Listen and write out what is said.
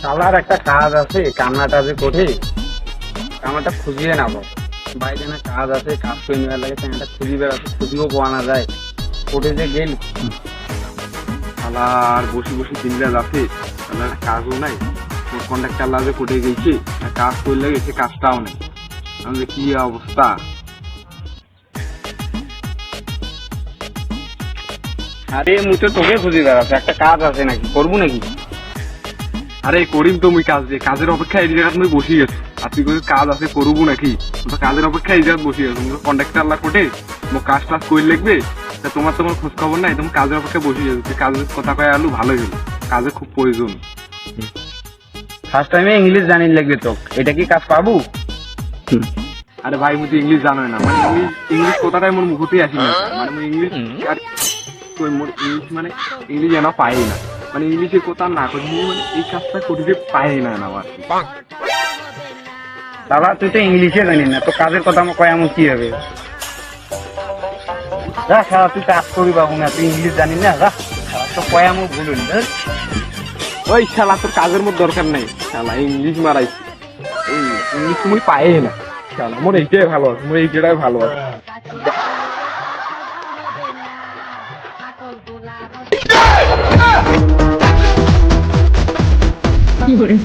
শালার একটা কাজ আছে, কামনাটা যে কোঠে কামনাটা খুঁজিয়ে নেবো। বাইরে না কাজ আছে, কাজ করে নেওয়ার লাগে, কামনাটা খুঁজি বেড়াচ্ছে, খুঁজিও পাওয়া না যায়। কোঠে যে গেল শালার বসে বসে দিন রাত আছে, শালার কাজও নাই। তোর কন্ট্রাক্টর লাগে কোটে গেছে, কাজ করলে গেছে, কাজটাও নেই। আমাদের কি অবস্থা! আরে মুই তো তোকে খুঁজি বেড়াচ্ছে, একটা কাজ আছে নাকি, করবো নাকি? আরে করিম তো মুই কাজ দিয়ে, কাজের অপেক্ষা এই জায়গা তুমি বসে গেছো। আর তুই কই কাজ আছে করবো নাকি? তো কাজের অপেক্ষা এই জায়গা বসে গেছো। কন্ট্রাক্টর লাগ কোটে মো কাজ টাজ করে লিখবে, তা তোমার খোঁজ খবর নাই, তুমি কাজের অপেক্ষা বসে গেছো। কাজের কথা কয়ে আলু ভালোই হলো, কাজে খুব প্রয়োজন। ফার্স্ট টাইমে ইংলিশ জানি লাগবে তো, এটা কি কাজ পাবো? আরে ভাই মুই তো ইংলিশ জানোই না, মানে ইংলিশ কথাটাই মোর মুখতেই আসি না। মানে মুই ইংলিশ আর কই মোর ইংলিশ মানে ইংলিশ জানা পাই না। মানে ইংলিশে কথা না কই মানে এই কাজটা করিতে পাই না আমার। দাদা তুই তো ইংলিশে জানিস না, তো কাজের কথা আমার কয় এমন কি হবে? যা সারা তুই কাজ করি বাবু না, তুই ইংলিশ জানিস না, যা তো কয় এমন ভুলুন। ওই শালা তোর কাজের মধ্যে দরকার নাই, শালা ইংলিশ মারাইছি। এই ইংলিশ তুমি পাই না, শালা মোর এইটাই ভালো আছে, মোর এইটাই ভালো আছে। কি করে